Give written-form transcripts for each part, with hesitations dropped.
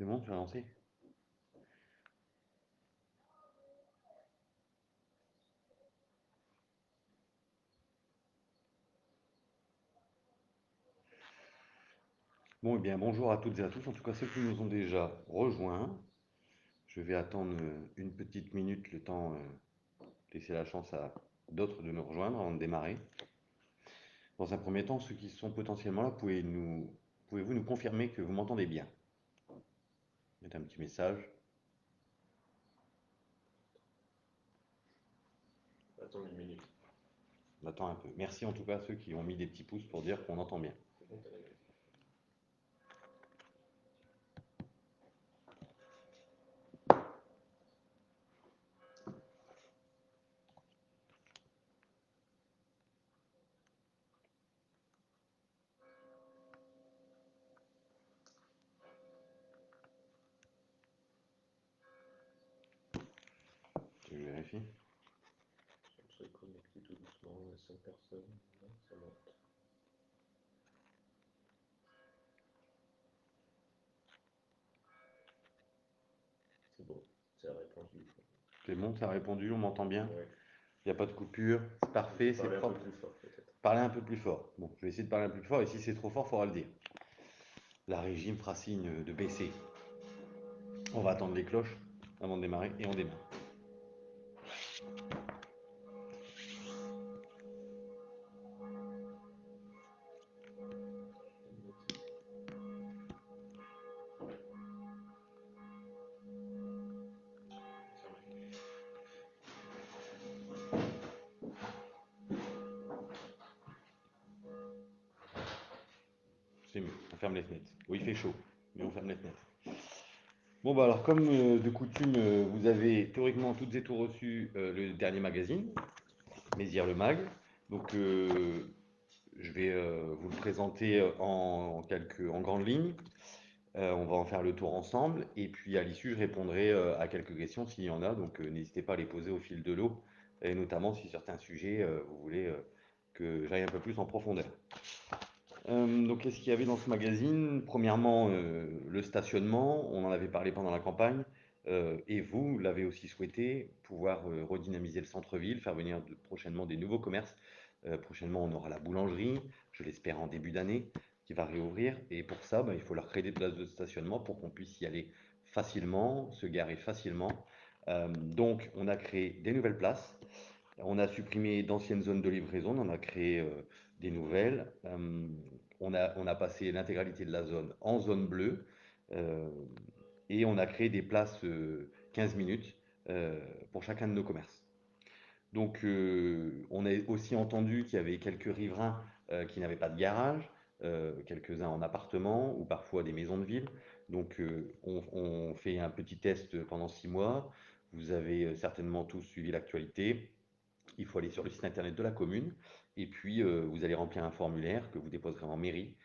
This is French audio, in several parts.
C'est bon, tu as lancé? Bon, eh bien, bonjour à toutes et à tous. En tout cas, ceux qui nous ont déjà rejoints. Je vais attendre une petite minute, le temps, laisser la chance à d'autres de nous rejoindre avant de démarrer. Dans un premier temps, ceux qui sont potentiellement là, pouvez-vous nous confirmer que vous m'entendez bien? Mettez un petit message. Attends une minute. On attend un peu. Merci en tout cas à ceux qui ont mis des petits pouces pour dire qu'on entend bien. C'est bon, t'as la grille. Je vérifie. On se connecter tout doucement, on a 5 personnes. Là, ça monte. C'est bon, ça a répondu. C'est bon, ça a répondu, on m'entend bien? Ouais. Il n'y a pas de coupure, c'est Il faut parfait, c'est parler un peu propre. plus fort peut-être. Parlez un peu plus fort. Bon, je vais essayer de parler un peu plus fort et si c'est trop fort, il faudra le dire. La régie me fera signe de baisser. On va attendre les cloches avant de démarrer et on démarre. C'est mieux, on ferme les fenêtres. Oui, il fait chaud, mais on ferme les fenêtres. Bon, bah alors, comme de coutume, vous avez théoriquement toutes et tous reçu le dernier magazine, Mézières le Mag. Donc, je vais vous le présenter en grandes lignes. On va en faire le tour ensemble. Et puis, à l'issue, je répondrai à quelques questions s'il y en a. Donc, n'hésitez pas à les poser au fil de l'eau. Et notamment si certains sujets, vous voulez que j'aille un peu plus en profondeur. Donc, qu'est-ce qu'il y avait dans ce magazine? Premièrement, le stationnement, on en avait parlé pendant la campagne, et vous l'avez aussi souhaité, pouvoir redynamiser le centre-ville, faire venir prochainement des nouveaux commerces. Prochainement, on aura la boulangerie, je l'espère en début d'année, qui va réouvrir. Et pour ça, bah, il faut leur créer des places de stationnement pour qu'on puisse y aller facilement, se garer facilement. Donc, on a créé des nouvelles places. On a supprimé d'anciennes zones de livraison, on en a créé des nouvelles. On a passé l'intégralité de la zone en zone bleue euh, et on a créé des places 15 minutes pour chacun de nos commerces. Donc on a aussi entendu qu'il y avait quelques riverains qui n'avaient pas de garage, quelques-uns en appartement ou parfois des maisons de ville. Donc on fait un petit test pendant 6 mois. Vous avez certainement tous suivi l'actualité. Il faut aller sur le site internet de la commune et puis vous allez remplir un formulaire que vous déposerez en mairie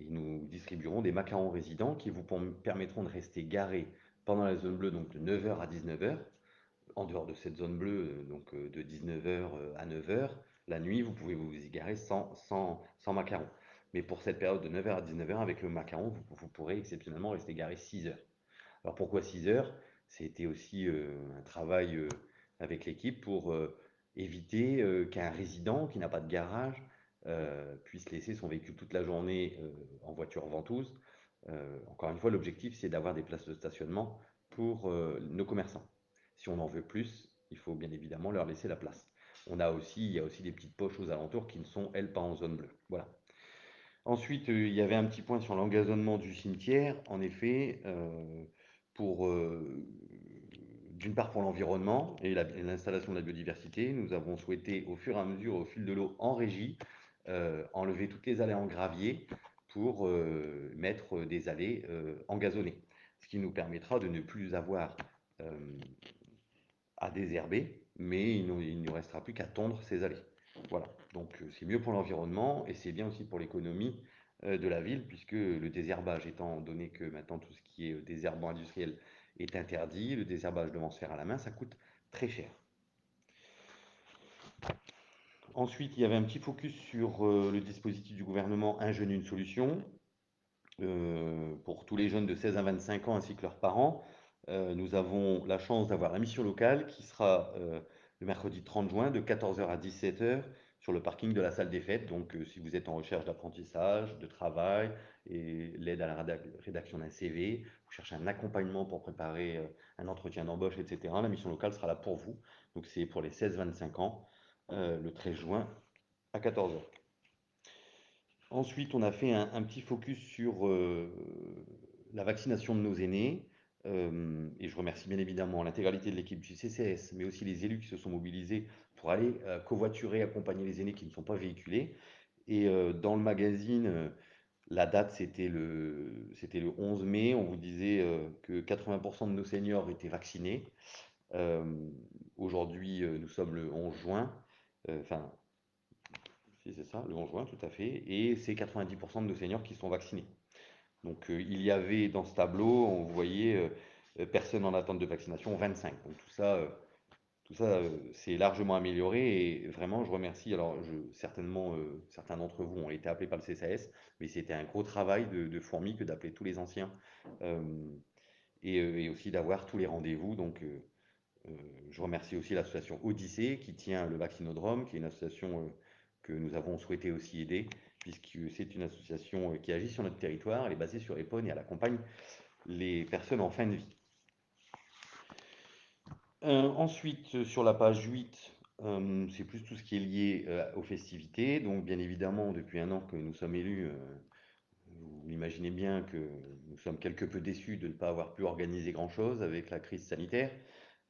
et nous distribuerons des macarons résidents qui vous permettront de rester garés pendant la zone bleue, donc de 9 heures à 19 heures. En dehors de cette zone bleue, donc de 19 heures à 9 heures, la nuit, vous pouvez vous y garer sans macaron. Mais pour cette période de 9 heures à 19 heures, avec le macaron, vous pourrez exceptionnellement rester garé 6 heures. Alors pourquoi 6 heures? C'était aussi un travail avec l'équipe pour éviter qu'un résident qui n'a pas de garage puisse laisser son véhicule toute la journée en voiture ventouse. Encore une fois, l'objectif, c'est d'avoir des places de stationnement pour nos commerçants. Si on en veut plus, il faut bien évidemment leur laisser la place. Il y a aussi des petites poches aux alentours qui ne sont, elles, pas en zone bleue. Voilà. Ensuite, il y avait un petit point sur l'engazonnement du cimetière. En effet, pour, d'une part pour l'environnement et l'installation de la biodiversité, nous avons souhaité au fur et à mesure, au fil de l'eau, en régie, enlever toutes les allées en gravier pour mettre des allées engazonnées. Ce qui nous permettra de ne plus avoir euh, à désherber, mais il ne restera plus qu'à tondre ces allées. Voilà, donc c'est mieux pour l'environnement et c'est bien aussi pour l'économie de la ville, puisque le désherbage étant donné que maintenant tout ce qui est désherbant industriel est interdit, le désherbage devant se faire à la main, ça coûte très cher. Ensuite, il y avait un petit focus sur le dispositif du gouvernement Un jeune, une solution. pour tous les jeunes de 16 à 25 ans ainsi que leurs parents. Nous avons la chance d'avoir la mission locale qui sera le mercredi 30 juin de 14 heures à 17 heures sur le parking de la salle des fêtes. Donc, si vous êtes en recherche d'apprentissage, de travail et l'aide à la rédaction d'un CV, vous cherchez un accompagnement pour préparer un entretien d'embauche, etc., la mission locale sera là pour vous. Donc, c'est pour les 16-25 ans, le 13 juin à 14 heures. Ensuite, on a fait un petit focus sur la vaccination de nos aînés. Et je remercie bien évidemment l'intégralité de l'équipe du CCS, mais aussi les élus qui se sont mobilisés pour aller covoiturer, accompagner les aînés qui ne sont pas véhiculés. Et dans le magazine, la date c'était le 11 mai. On vous disait que 80% de nos seniors étaient vaccinés. Euh, Aujourd'hui, nous sommes le 11 juin. Enfin, si c'est ça, le 11 juin, tout à fait. Et c'est 90% de nos seniors qui sont vaccinés. Donc il y avait dans ce tableau, on voyait personnes en attente de vaccination, 25. Donc tout ça c'est largement amélioré et vraiment je remercie. Alors certainement certains d'entre vous ont été appelés par le CSAS, mais c'était un gros travail de fourmi que d'appeler tous les anciens euh, et aussi d'avoir tous les rendez-vous. Donc euh, je remercie aussi l'association Odyssée qui tient le vaccinodrome, qui est une association que nous avons souhaité aussi aider, puisque c'est une association qui agit sur notre territoire, elle est basée sur Épône et elle accompagne les personnes en fin de vie. Ensuite, sur la page 8, c'est plus tout ce qui est lié aux festivités. Donc, bien évidemment, depuis un an que nous sommes élus, vous imaginez bien que nous sommes quelque peu déçus de ne pas avoir pu organiser grand-chose avec la crise sanitaire.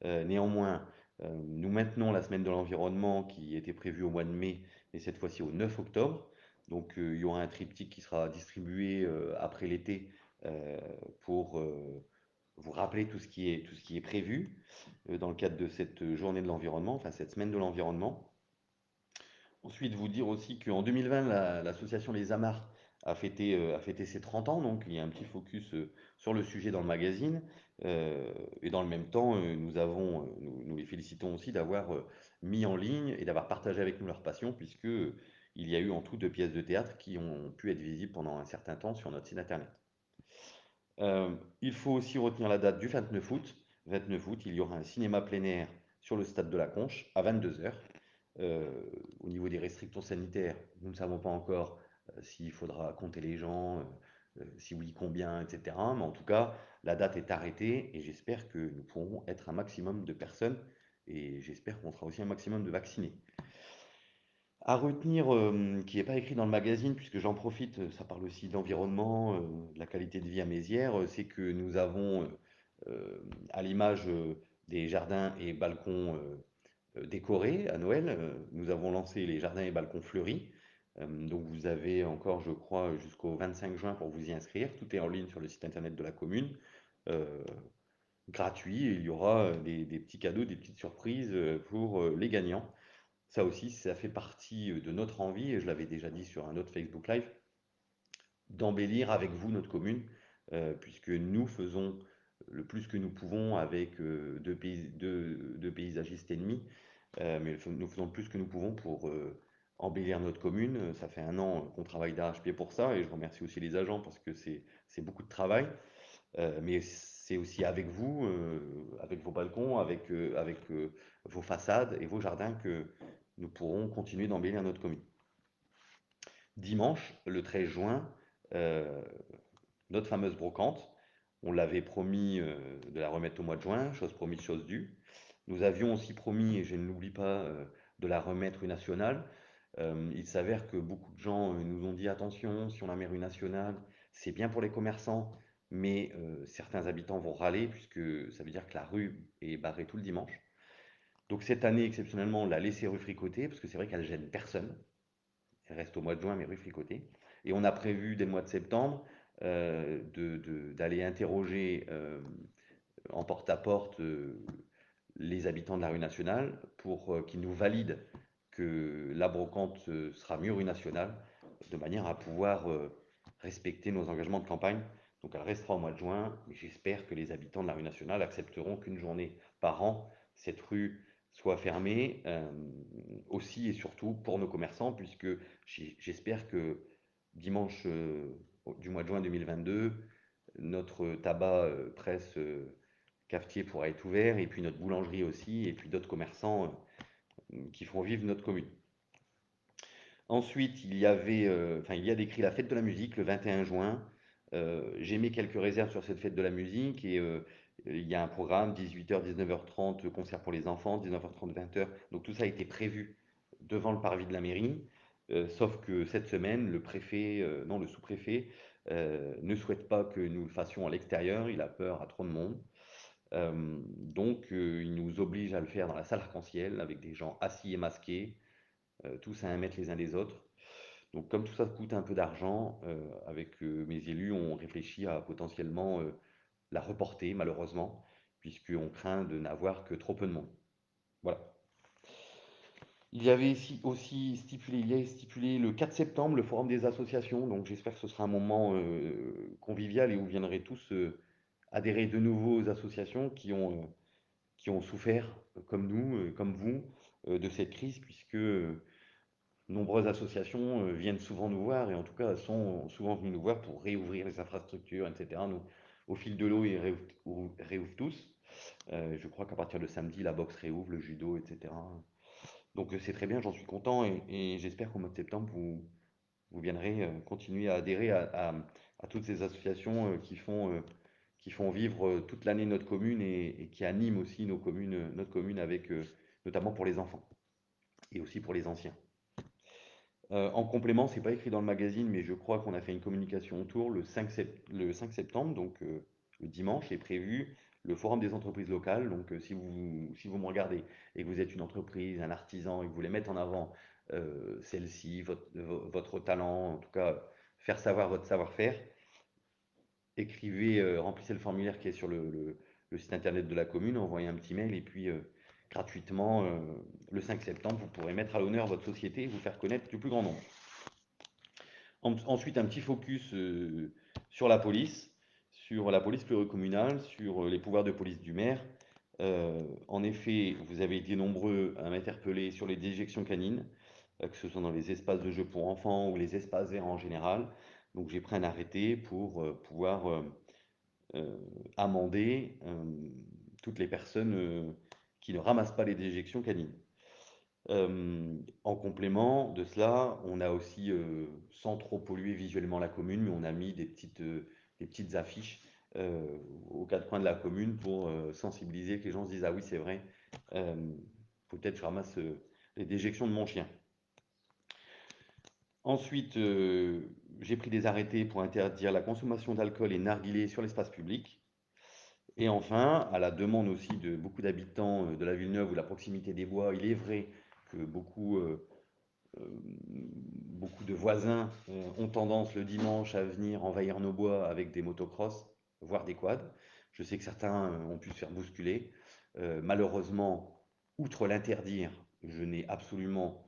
Néanmoins, nous maintenons la semaine de l'environnement qui était prévue au mois de mai, et cette fois-ci au 9 octobre. Donc il y aura un triptyque qui sera distribué après l'été pour vous rappeler tout ce qui est prévu dans le cadre de cette journée de l'environnement, enfin cette semaine de l'environnement. Ensuite, vous dire aussi qu'en 2020, l'association Les Amars a fêté ses 30 ans, donc il y a un petit focus sur le sujet dans le magazine. Et dans le même temps, nous les félicitons aussi d'avoir mis en ligne et d'avoir partagé avec nous leur passion, puisque il y a eu en tout 2 pièces de théâtre qui ont pu être visibles pendant un certain temps sur notre site internet. Il faut aussi retenir la date du 29 août. 29 août, il y aura un cinéma plein air sur le stade de la Conche à 22 heures. Euh, Au niveau des restrictions sanitaires, nous ne savons pas encore s'il faudra compter les gens, si oui, combien, etc. Mais en tout cas, la date est arrêtée et j'espère que nous pourrons être un maximum de personnes et j'espère qu'on sera aussi un maximum de vaccinés. À retenir, qui n'est pas écrit dans le magazine, puisque j'en profite, ça parle aussi de l'environnement, de la qualité de vie à Mézières, c'est que nous avons, à l'image des jardins et balcons décorés à Noël. Nous avons lancé les jardins et balcons fleuris. Donc vous avez encore, je crois, jusqu'au 25 juin pour vous y inscrire. Tout est en ligne sur le site internet de la commune. Euh, Gratuit. Et il y aura des petits cadeaux, des petites surprises pour les gagnants. Ça aussi, ça fait partie de notre envie, et je l'avais déjà dit sur un autre Facebook Live, d'embellir avec vous notre commune, puisque nous faisons le plus que nous pouvons avec deux paysagistes ennemis. Mais nous faisons le plus que nous pouvons pour embellir notre commune. Ça fait un an qu'on travaille d'arrache-pied pour ça et je remercie aussi les agents parce que c'est beaucoup de travail. Mais c'est aussi avec vous, avec vos balcons, avec vos façades et vos jardins que nous pourrons continuer d'embellir notre commune. Dimanche, le 13 juin, euh, notre fameuse brocante, on l'avait promis de la remettre au mois de juin, chose promise, chose due. Nous avions aussi promis, et je ne l'oublie pas, de la remettre rue nationale. Il s'avère que beaucoup de gens nous ont dit attention, si on la met rue nationale, c'est bien pour les commerçants, mais certains habitants vont râler puisque ça veut dire que la rue est barrée tout le dimanche. Donc cette année, exceptionnellement, on l'a laissée rue Fricotée parce que c'est vrai qu'elle gêne personne. Elle reste au mois de juin, mais rue Fricotée. Et on a prévu dès le mois de septembre d'aller interroger en porte-à-porte les habitants de la rue nationale pour qu'ils nous valident que la brocante sera mieux rue nationale, de manière à pouvoir respecter nos engagements de campagne. Donc elle restera au mois de juin, mais j'espère que les habitants de la rue nationale accepteront qu'une journée par an, cette rue soit fermée, aussi et surtout pour nos commerçants, puisque j'espère que dimanche du mois de juin 2022, notre tabac presse cafetier pourra être ouvert, et puis notre boulangerie aussi, et puis d'autres commerçants qui font vivre notre commune. Ensuite, il y a décrit la fête de la musique le 21 juin. J'ai mis quelques réserves sur cette fête de la musique, et il y a un programme 18h, 19h30, concert pour les enfants, 19h30, 20h. Donc tout ça a été prévu devant le parvis de la mairie. Sauf que cette semaine, non, le sous-préfet ne souhaite pas que nous le fassions à l'extérieur. Il a peur à trop de monde. Donc, il nous oblige à le faire dans la salle arc-en-ciel avec des gens assis et masqués, tous à 1 mètre les uns des autres. Donc, comme tout ça coûte un peu d'argent, avec mes élus, on réfléchit à potentiellement la reporter, malheureusement, puisqu'on craint de n'avoir que trop peu de monde. Voilà. Il y avait aussi stipulé le 4 septembre le forum des associations. Donc, j'espère que ce sera un moment convivial et où vous viendrez tous adhérer de nouveau aux associations qui ont souffert, comme nous, comme vous, de cette crise, puisque nombreuses associations viennent souvent nous voir, et en tout cas elles sont souvent venues nous voir pour réouvrir les infrastructures, etc. Nous, au fil de l'eau, ils réouvrent tous. Je crois qu'à partir de samedi, la boxe réouvre, le judo, etc. Donc c'est très bien, j'en suis content, et j'espère qu'au mois de septembre, vous viendrez continuer à adhérer à toutes ces associations qui font vivre toute l'année notre commune, et qui animent aussi notre commune avec, notamment pour les enfants et aussi pour les anciens. En complément, c'est pas écrit dans le magazine, mais je crois qu'on a fait une communication autour le 5 septembre, donc le dimanche, est prévu le forum des entreprises locales. Donc si vous me regardez et que vous êtes une entreprise, un artisan, et que vous voulez mettre en avant celle-ci, votre talent, en tout cas faire savoir votre savoir-faire, écrivez, remplissez le formulaire qui est sur le site internet de la commune, envoyez un petit mail, et puis gratuitement, le 5 septembre, vous pourrez mettre à l'honneur votre société et vous faire connaître du plus grand nombre. Ensuite, un petit focus sur la police pluricommunale, sur les pouvoirs de police du maire. En effet, vous avez été nombreux à m'interpeller sur les déjections canines, que ce soit dans les espaces de jeux pour enfants ou les espaces verts en général. Donc j'ai pris un arrêté pour pouvoir amender toutes les personnes qui ne ramassent pas les déjections canines. En complément de cela, on a aussi, sans trop polluer visuellement la commune, mais on a mis des petites affiches aux quatre coins de la commune pour sensibiliser, que les gens se disent: ah oui, c'est vrai, euh, peut-être je ramasse les déjections de mon chien. Ensuite, j'ai pris des arrêtés pour interdire la consommation d'alcool et narguilé sur l'espace public. Et enfin, à la demande aussi de beaucoup d'habitants de la Villeneuve ou de la proximité des bois, il est vrai que euh, beaucoup de voisins ont tendance le dimanche à venir envahir nos bois avec des motocross, voire des quads. Je sais que certains ont pu se faire bousculer. Malheureusement, outre l'interdire, je n'ai absolument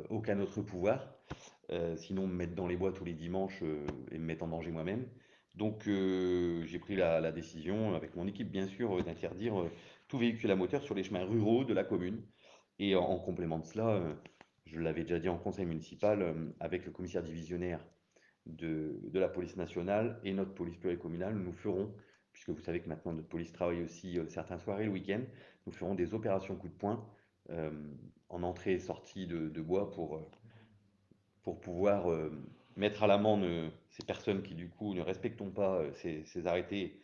aucun autre pouvoir, sinon me mettre dans les bois tous les dimanches et me mettre en danger moi-même. Donc j'ai pris la décision, avec mon équipe bien sûr, d'interdire tout véhicule à moteur sur les chemins ruraux de la commune. Et en complément de cela, je l'avais déjà dit en conseil municipal, avec le commissaire divisionnaire de la police nationale et notre police pluricommunale, nous ferons, puisque vous savez que maintenant notre police travaille aussi certains soirs et le week-end, nous ferons des opérations coup de poing euh, en entrée et sortie de bois pour pouvoir mettre à l'amende ces personnes qui du coup ne respectent pas ces arrêtés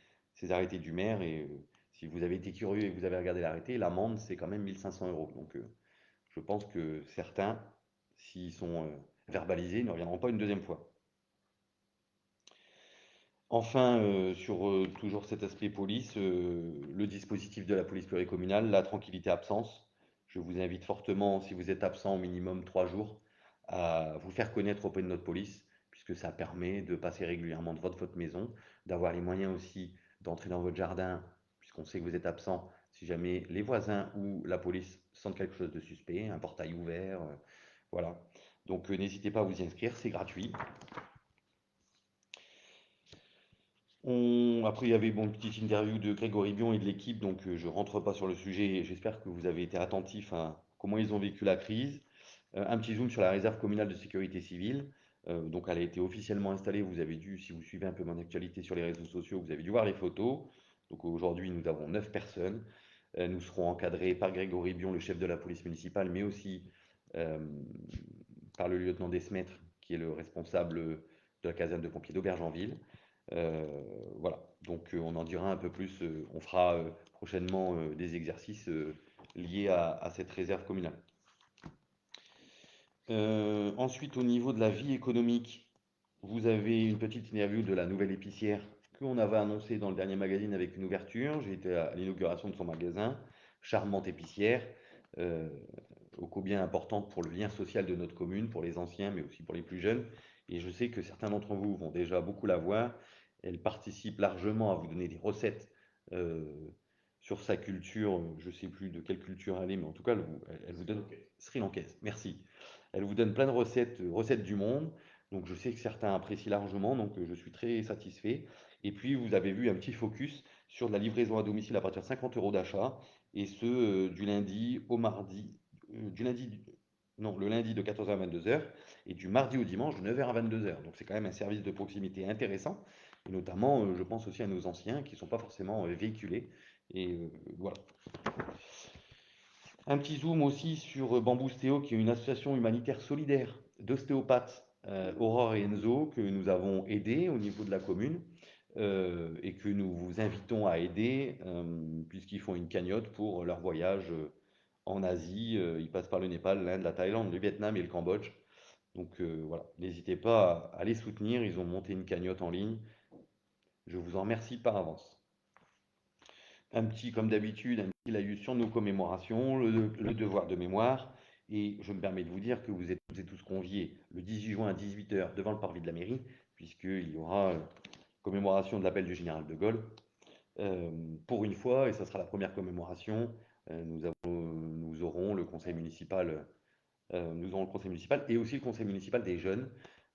du maire. Et si vous avez été curieux et que vous avez regardé l'arrêté, l'amende c'est quand même 1 500 euros. Donc je pense que certains, s'ils sont verbalisés, ne reviendront pas une deuxième fois. Enfin, sur toujours cet aspect police, le dispositif de la police pluricommunale, la tranquillité absence. Je vous invite fortement, si vous êtes absent au minimum 3 jours, à vous faire connaître auprès de notre police, puisque ça permet de passer régulièrement devant votre maison, d'avoir les moyens aussi d'entrer dans votre jardin, puisqu'on sait que vous êtes absent, si jamais les voisins ou la police sentent quelque chose de suspect, un portail ouvert, voilà. Donc n'hésitez pas à vous y inscrire, c'est gratuit. Après, il y avait une petite interview de Grégory Bion et de l'équipe, donc je rentre pas sur le sujet. J'espère que vous avez été attentifs à comment ils ont vécu la crise. Un petit zoom sur la réserve communale de sécurité civile. Donc elle a été officiellement installée. Vous avez dû, si vous suivez un peu mon actualité sur les réseaux sociaux, vous avez dû voir les photos. Donc aujourd'hui, nous avons 9 personnes. Nous serons encadrés par Grégory Bion, le chef de la police municipale, mais aussi euh, par le lieutenant Desmaîtres, qui est le responsable de la caserne de pompiers d'Aubergenville. Euh, voilà, donc on en dira un peu plus. On fera prochainement des exercices liés à cette réserve communale. Ensuite, au niveau de la vie économique, vous avez une petite interview de la nouvelle épicière qu'on avait annoncée dans le dernier magazine avec une ouverture. J'ai été à l'inauguration de son magasin, charmante épicière, euh, ô combien importante pour le lien social de notre commune, pour les anciens, mais aussi pour les plus jeunes. Et je sais que certains d'entre vous vont déjà beaucoup la voir. Elle participe largement à vous donner des recettes euh, sur sa culture. Je ne sais plus de quelle culture elle est, mais en tout cas, elle vous donne sri-lankaise. Merci. Elle vous donne plein de recettes, recettes du monde. Donc je sais que certains apprécient largement, donc je suis très satisfait. Et puis vous avez vu un petit focus sur de la livraison à domicile à partir de 50 euros d'achat, et ce du lundi au mardi, du lundi, non, le lundi de 14h à 22h, et du mardi au dimanche de 9h à 22h. Donc c'est quand même un service de proximité intéressant, et notamment je pense aussi à nos anciens qui ne sont pas forcément véhiculés. Et voilà. Un petit zoom aussi sur Bambou qui est une association humanitaire solidaire d'ostéopathes, Aurore et Enzo, que nous avons aidés au niveau de la commune et que nous vous invitons à aider puisqu'ils font une cagnotte pour leur voyage en Asie. Ils passent par le Népal, l'Inde, la Thaïlande, le Vietnam et le Cambodge. Donc voilà, n'hésitez pas à les soutenir. Ils ont monté une cagnotte en ligne. Je vous en remercie par avance. Un petit, comme d'habitude, un petit laïus sur nos commémorations, le devoir de mémoire. Et je me permets de vous dire que vous êtes toutes et tous conviés le 18 juin à 18h devant le parvis de la mairie, puisqu'il y aura commémoration de l'appel du général de Gaulle. Euh, pour une fois, et ça sera la première commémoration, nous aurons le conseil municipal, nous aurons le conseil municipal et aussi le conseil municipal des jeunes.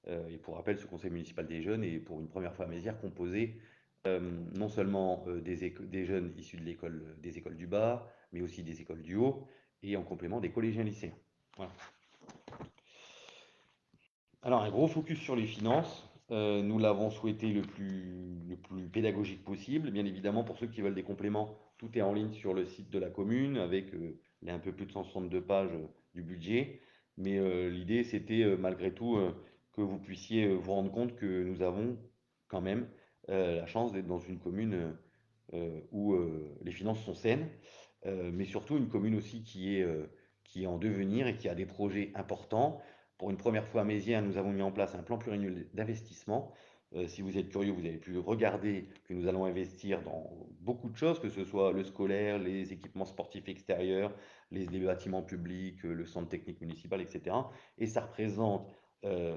Et pour rappel, ce conseil municipal des jeunes est pour une première fois à Mézières composé non seulement des jeunes issus de l'école, des écoles du bas, mais aussi des écoles du haut, et en complément des collégiens lycéens. Voilà. Alors un gros focus sur les finances, nous l'avons souhaité le plus pédagogique possible. Bien évidemment, pour ceux qui veulent des compléments, tout est en ligne sur le site de la commune avec les un peu plus de 162 pages du budget. Mais l'idée, c'était malgré tout que vous puissiez vous rendre compte que nous avons quand même la chance d'être dans une commune où les finances sont saines, mais surtout une commune aussi qui est en devenir et qui a des projets importants. Pour une première fois à Mézières, nous avons mis en place un plan pluriannuel d'investissement. Si vous êtes curieux, vous avez pu regarder que nous allons investir dans beaucoup de choses, que ce soit le scolaire, les équipements sportifs extérieurs, les bâtiments publics, le centre technique municipal, etc. Et ça représente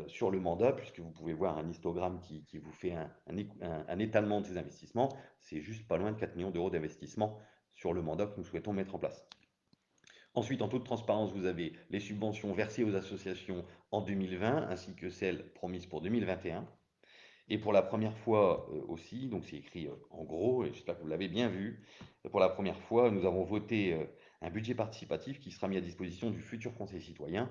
sur le mandat, puisque vous pouvez voir un histogramme qui vous fait un étalement de ces investissements, c'est juste pas loin de 4 millions d'euros d'investissement sur le mandat que nous souhaitons mettre en place. Ensuite, en toute transparence, vous avez les subventions versées aux associations en 2020 ainsi que celles promises pour 2021. Et pour la première fois aussi, donc c'est écrit en gros, et j'espère que vous l'avez bien vu, pour la première fois, nous avons voté un budget participatif qui sera mis à disposition du futur Conseil citoyen.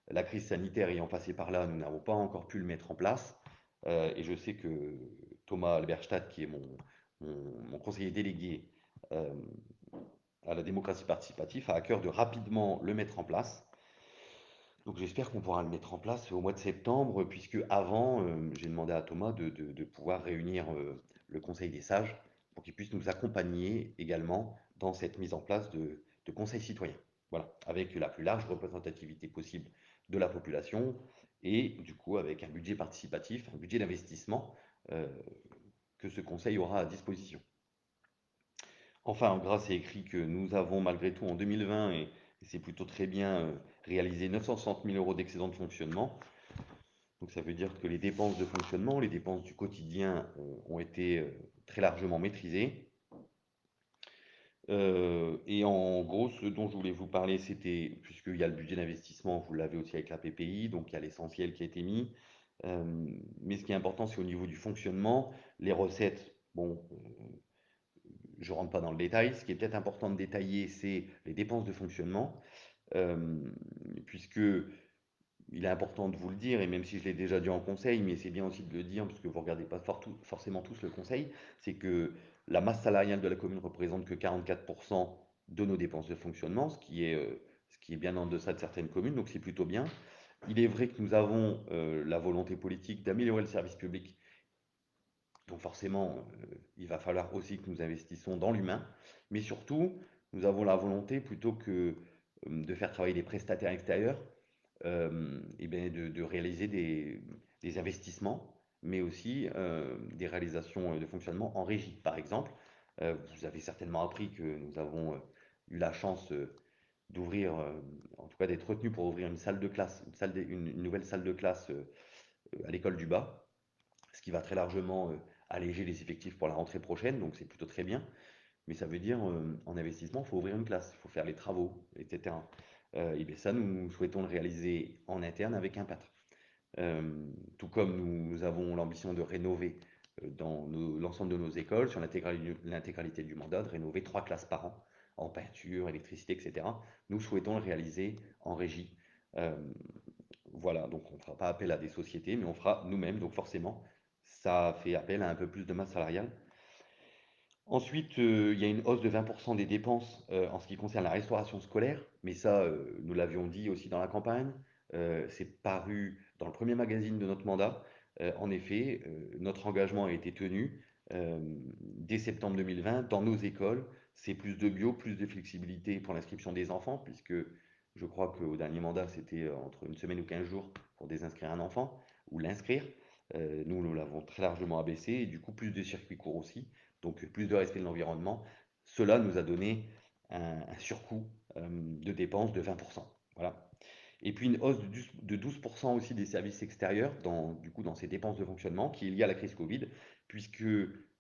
La crise sanitaire ayant passé par là, nous n'avons pas encore pu le mettre en place. Et je sais que Thomas Alberstadt, qui est mon conseiller délégué euh, à la démocratie participative, a à cœur de rapidement le mettre en place. Donc j'espère qu'on pourra le mettre en place au mois de septembre, puisque avant, j'ai demandé à Thomas de pouvoir réunir le Conseil des sages pour qu'il puisse nous accompagner également dans cette mise en place de conseils citoyens. Voilà, avec la plus large représentativité possible de la population et du coup avec un budget participatif, un budget d'investissement euh, que ce conseil aura à disposition. Enfin, en gras, c'est écrit que nous avons malgré tout en 2020, et c'est plutôt très bien, réalisé 960 000 euros d'excédent de fonctionnement. Donc ça veut dire que les dépenses de fonctionnement, les dépenses du quotidien ont été très largement maîtrisées. Et en gros, ce dont je voulais vous parler, c'était, puisqu'il y a le budget d'investissement, vous l'avez aussi avec la PPI, donc il y a l'essentiel qui a été mis. Euh, mais ce qui est important, c'est au niveau du fonctionnement. Les recettes, bon, je ne rentre pas dans le détail. Ce qui est peut-être important de détailler, c'est les dépenses de fonctionnement, euh, puisque il est important de vous le dire, et même si je l'ai déjà dit en conseil, mais c'est bien aussi de le dire, parce que vous ne regardez pas forcément tous le conseil, c'est que la masse salariale de la commune représente que 44% de nos dépenses de fonctionnement, ce qui est bien en deçà de certaines communes, donc c'est plutôt bien. Il est vrai que nous avons la volonté politique d'améliorer le service public, donc forcément, il va falloir aussi que nous investissons dans l'humain, mais surtout, nous avons la volonté, plutôt que de faire travailler des prestataires extérieurs, et bien de réaliser des investissements, mais aussi des réalisations de fonctionnement en régie. Par exemple, vous avez certainement appris que nous avons eu la chance d'ouvrir, en tout cas d'être retenu pour ouvrir une salle de classe, une nouvelle salle de classe à l'école du Bas, ce qui va très largement alléger les effectifs pour la rentrée prochaine, donc c'est plutôt très bien. Mais ça veut dire, en investissement, il faut ouvrir une classe, il faut faire les travaux, etc. Et bien ça, nous souhaitons le réaliser en interne avec un pâtre. Tout comme nous avons l'ambition de rénover dans l'ensemble de nos écoles, sur l'intégralité du mandat, de rénover 3 classes par an, en peinture, électricité, etc. Nous souhaitons le réaliser en régie. Euh, voilà, donc on ne fera pas appel à des sociétés, mais on fera nous-mêmes, donc forcément, ça fait appel à un peu plus de masse salariale. Ensuite, il y a une hausse de 20% des dépenses en ce qui concerne la restauration scolaire, mais ça, nous l'avions dit aussi dans la campagne, c'est paru dans le premier magazine de notre mandat. En effet, notre engagement a été tenu dès septembre 2020 dans nos écoles. C'est plus de bio, plus de flexibilité pour l'inscription des enfants, puisque je crois qu'au dernier mandat, c'était entre une semaine ou 15 jours pour désinscrire un enfant ou l'inscrire. Nous l'avons très largement abaissé, et du coup, plus de circuits courts aussi, donc plus de respect de l'environnement. Cela nous a donné un surcoût de dépenses de 20%. Voilà. Et puis une hausse de 12% aussi des services extérieurs du coup, dans ces dépenses de fonctionnement qui est liée à la crise Covid, puisque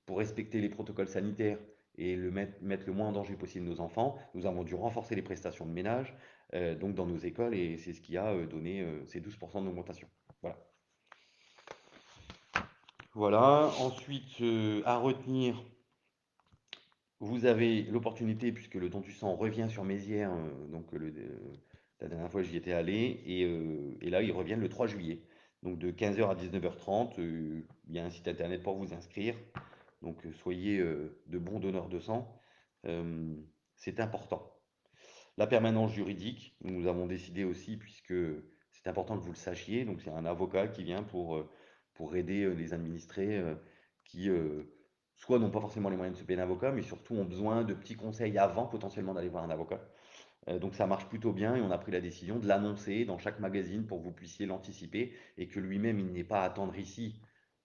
pour respecter les protocoles sanitaires et mettre le moins en danger possible nos enfants, nous avons dû renforcer les prestations de ménage donc dans nos écoles, et c'est ce qui a donné ces 12% d'augmentation. Voilà. Voilà. Ensuite, à retenir, vous avez l'opportunité, puisque le don du sang revient sur Mézières, donc la dernière fois j'y étais allé, et là ils reviennent le 3 juillet. Donc de 15h à 19h30, il y a un site internet pour vous inscrire. Donc soyez de bons donneurs de sang. Euh, c'est important. La permanence juridique, nous avons décidé aussi, puisque c'est important que vous le sachiez, donc c'est un avocat qui vient pour aider les administrés qui soit n'ont pas forcément les moyens de se payer un avocat, mais surtout ont besoin de petits conseils avant potentiellement d'aller voir un avocat. Donc ça marche plutôt bien, et on a pris la décision de l'annoncer dans chaque magazine pour que vous puissiez l'anticiper, et que lui-même il n'ait pas à attendre ici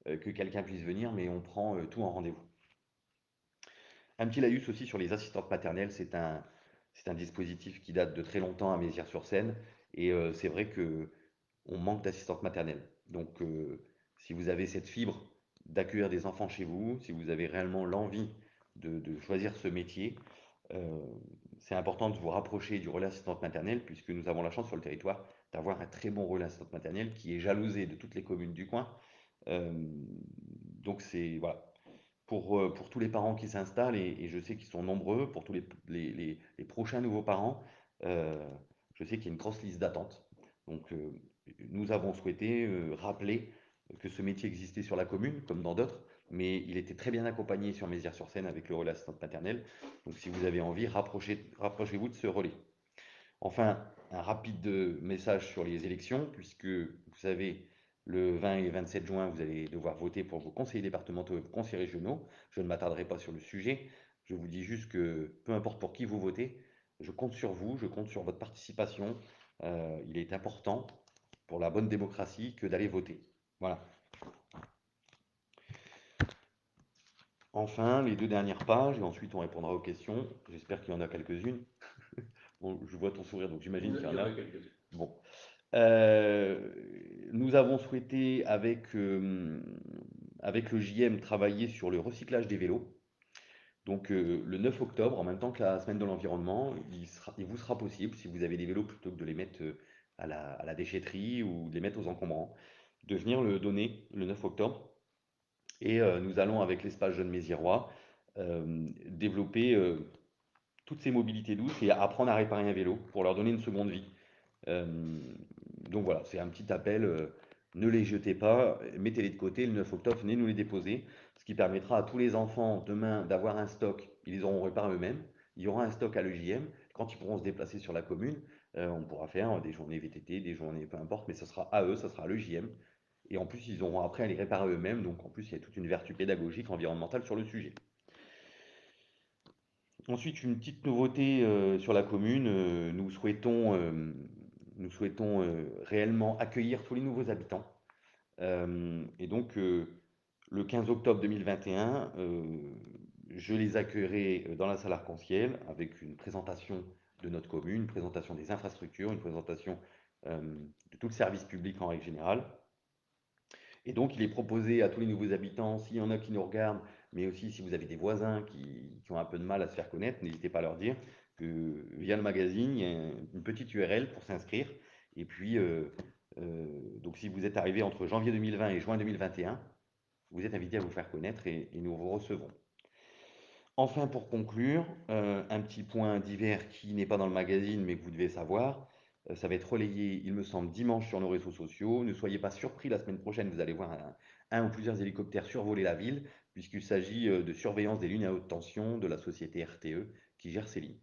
que quelqu'un puisse venir, mais on prend tout en rendez-vous. Un petit laïus aussi sur les assistantes maternelles, c'est un dispositif qui date de très longtemps à Mézières-sur-Seine, et c'est vrai que on manque d'assistantes maternelles. Donc si vous avez cette fibre d'accueillir des enfants chez vous, si vous avez réellement l'envie de choisir ce métier, euh, c'est important de vous rapprocher du relais assistante maternelle, puisque nous avons la chance sur le territoire d'avoir un très bon relais assistante maternelle qui est jalousé de toutes les communes du coin. Euh, donc c'est voilà, pour tous les parents qui s'installent, et je sais qu'ils sont nombreux, pour tous les prochains nouveaux parents, euh, je sais qu'il y a une grosse liste d'attente. Donc nous avons souhaité rappeler que ce métier existait sur la commune, comme dans d'autres, mais il était très bien accompagné sur Mézières-sur-Seine avec le relais assistante maternelle. Donc si vous avez envie, rapprochez-vous de ce relais. Enfin, un rapide message sur les élections, puisque vous savez, le 20 et 27 juin, vous allez devoir voter pour vos conseillers départementaux et vos conseillers régionaux. Je ne m'attarderai pas sur le sujet. Je vous dis juste que peu importe pour qui vous votez, je compte sur vous, je compte sur votre participation. Il est important pour la bonne démocratie que d'aller voter. Voilà. Enfin, les deux dernières pages, et ensuite on répondra aux questions. J'espère qu'il y en a quelques-unes. Bon, je vois ton sourire, donc j'imagine qu'il y Il en y en a. a quelques-uns. Bon. Euh, Nous avons souhaité, avec le JM, travailler sur le recyclage des vélos. Donc le 9 octobre, en même temps que la semaine de l'environnement, il vous sera possible, si vous avez des vélos, plutôt que de les mettre à la déchetterie ou de les mettre aux encombrants, de venir le donner le 9 octobre. Et nous allons, avec l'espace Jeune Mésirois, développer toutes ces mobilités douces et apprendre à réparer un vélo pour leur donner une seconde vie. Euh, donc voilà, c'est un petit appel. Ne les jetez pas, mettez-les de côté. Le 9 octobre, venez nous les déposer. Ce qui permettra à tous les enfants demain d'avoir un stock. Ils les auront réparés eux-mêmes. Il y aura un stock à l'EJM. Quand ils pourront se déplacer sur la commune, on pourra faire des journées VTT, des journées peu importe, mais ce sera à eux, ce sera à l'EJM. Et en plus, ils auront après à les réparer eux-mêmes. Donc en plus, il y a toute une vertu pédagogique, environnementale sur le sujet. Ensuite, une petite nouveauté sur la commune. Nous souhaitons réellement accueillir tous les nouveaux habitants. Et donc, le 15 octobre 2021, je les accueillerai dans la salle arc-en-ciel avec une présentation de notre commune, une présentation des infrastructures, une présentation de tout le service public en règle générale. Et donc, il est proposé à tous les nouveaux habitants, s'il y en a qui nous regardent, mais aussi si vous avez des voisins qui ont un peu de mal à se faire connaître, n'hésitez pas à leur dire que via le magazine, il y a une petite URL pour s'inscrire. Et puis, donc si vous êtes arrivé entre janvier 2020 et juin 2021, vous êtes invité à vous faire connaître et nous vous recevons. Enfin, pour conclure, un petit point divers qui n'est pas dans le magazine mais que vous devez savoir. Ça va être relayé, il me semble, dimanche sur nos réseaux sociaux. Ne soyez pas surpris, la semaine prochaine, vous allez voir un ou plusieurs hélicoptères survoler la ville, puisqu'il s'agit de surveillance des lignes à haute tension de la société RTE qui gère ces lignes.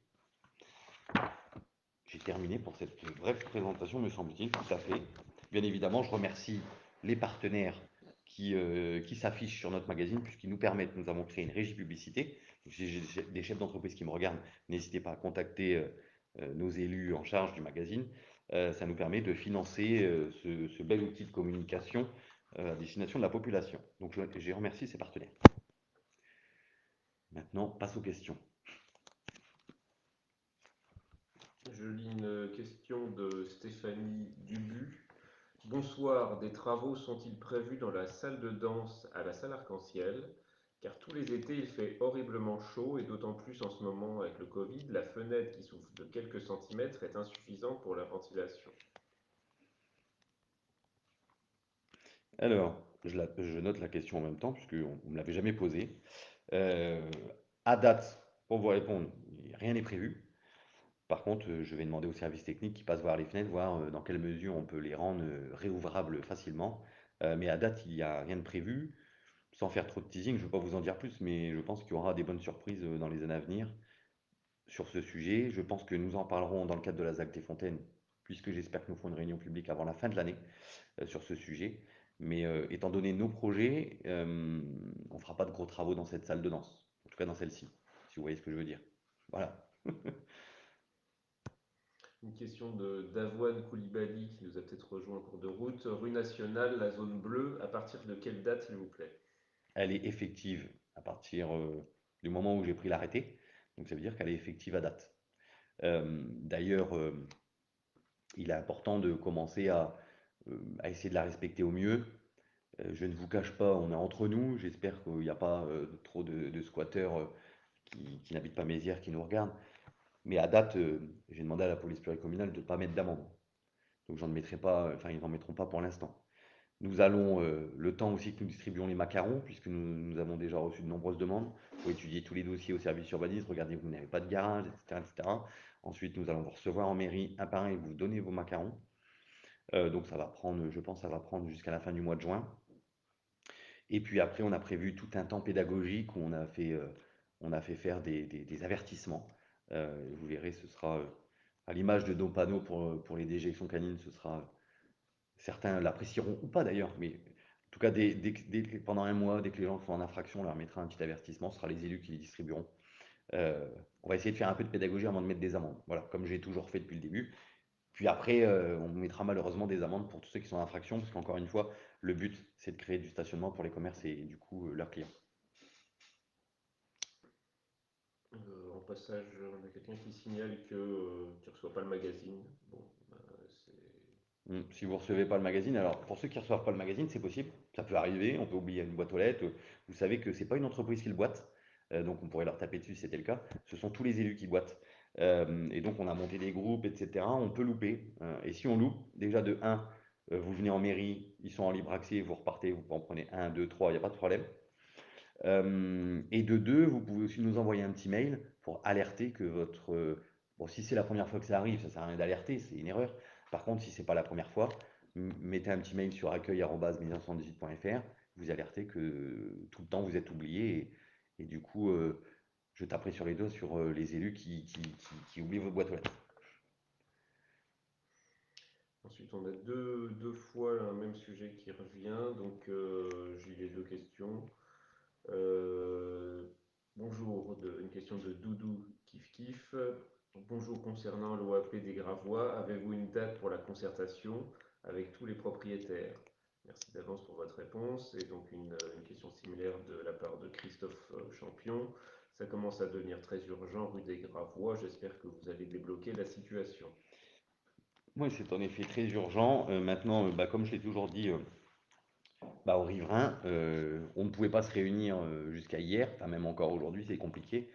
J'ai terminé pour cette brève présentation, me semble-t-il, tout à fait. Bien évidemment, je remercie les partenaires qui s'affichent sur notre magazine, puisqu'ils nous permettent, nous avons créé une régie publicité. Donc, si j'ai des chefs d'entreprise qui me regardent, n'hésitez pas à contacter nos élus en charge du magazine. Ça nous permet de financer ce bel outil de communication à destination de la population. Donc, je remercie ces partenaires. Maintenant, passe aux questions. Je lis une question de Stéphanie Dubu. Bonsoir, des travaux sont-ils prévus dans la salle de danse à la salle arc-en-ciel? Car tous les étés il fait horriblement chaud et d'autant plus en ce moment avec le Covid, la fenêtre qui souffle de quelques centimètres est insuffisante pour la ventilation. Alors, je note la question en même temps, puisqu'on ne me l'avait jamais posée. Euh, à date, pour vous répondre, rien n'est prévu. Par contre, je vais demander au service technique qui passe voir les fenêtres, voir dans quelle mesure on peut les rendre réouvrables facilement. Mais à date, il n'y a rien de prévu. Sans faire trop de teasing, je ne vais pas vous en dire plus, mais je pense qu'il y aura des bonnes surprises dans les années à venir sur ce sujet. Je pense que nous en parlerons dans le cadre de la ZAC des Fontaines, puisque j'espère que nous ferons une réunion publique avant la fin de l'année sur ce sujet. Mais étant donné nos projets, on ne fera pas de gros travaux dans cette salle de danse. En tout cas dans celle-ci, si vous voyez ce que je veux dire. Voilà. Une question de d'Avoine Koulibaly qui nous a peut-être rejoint en cours de route. Rue nationale, la zone bleue, à partir de quelle date s'il vous plaît? Elle est effective à partir du moment où j'ai pris l'arrêté. Donc ça veut dire qu'elle est effective à date. D'ailleurs, il est important de commencer à essayer de la respecter au mieux. Je ne vous cache pas, on est entre nous. J'espère qu'il n'y a pas trop de squatteurs qui n'habitent pas Mézières qui nous regardent. Mais à date, j'ai demandé à la police pluricommunale de ne pas mettre d'amende. Donc j'en mettrai pas, enfin ils n'en mettront pas pour l'instant. Nous allons, le temps aussi que nous distribuons les macarons, puisque nous avons déjà reçu de nombreuses demandes, il faut étudier tous les dossiers au service urbanisme, regardez vous n'avez pas de garage, etc., etc. Ensuite, nous allons vous recevoir en mairie un par un et vous donner vos macarons. Donc ça va prendre, je pense, ça va prendre jusqu'à la fin du mois de juin. Et puis après, on a prévu tout un temps pédagogique où on a fait faire des avertissements. Vous verrez, ce sera à l'image de nos panneaux pour les déjections canines, ce sera certains l'apprécieront ou pas d'ailleurs, mais en tout cas, pendant un mois, dès que les gens font en infraction, on leur mettra un petit avertissement, ce sera les élus qui les distribueront. On va essayer de faire un peu de pédagogie avant de mettre des amendes. Voilà, comme j'ai toujours fait depuis le début. Puis après, on mettra malheureusement des amendes pour tous ceux qui sont en infraction, parce qu'encore une fois, le but, c'est de créer du stationnement pour les commerces et du coup, leurs clients. En passage, on a quelqu'un qui signale que tu ne reçois pas le magazine. Bon, c'est. Si vous ne recevez pas le magazine, alors pour ceux qui ne reçoivent pas le magazine, c'est possible, ça peut arriver, on peut oublier une boîte aux lettres. Vous savez que ce n'est pas une entreprise qui le boite, donc on pourrait leur taper dessus si c'était le cas. Ce sont tous les élus qui boitent. Et donc on a monté des groupes, etc. On peut louper. Et si on loupe, déjà de un, vous venez en mairie, ils sont en libre accès, vous repartez, vous en prenez un, deux, trois, il n'y a pas de problème. Et de deux, vous pouvez aussi nous envoyer un petit mail pour alerter que votre. Bon, si c'est la première fois que ça arrive, ça ne sert à rien d'alerter, c'est une erreur. Par contre, si ce n'est pas la première fois, mettez un petit mail sur accueil@maison118.fr, vous alertez que tout le temps vous êtes oublié et du coup, je taperai sur les doigts sur les élus qui oublient vos boîtes aux lettres. Ensuite, on a deux fois un même sujet qui revient, donc j'ai les deux questions. Euh, Bonjour, une question de Doudou Kif Kif. Bonjour, concernant l'OAP des Gravois, avez-vous une date pour la concertation avec tous les propriétaires? Merci d'avance pour votre réponse. Et donc une question similaire de la part de Christophe Champion. Ça commence à devenir très urgent rue des Gravois. J'espère que vous allez débloquer la situation. Oui, c'est en effet très urgent. Maintenant, comme je l'ai toujours dit aux riverains, on ne pouvait pas se réunir jusqu'à hier, enfin même encore aujourd'hui, c'est compliqué.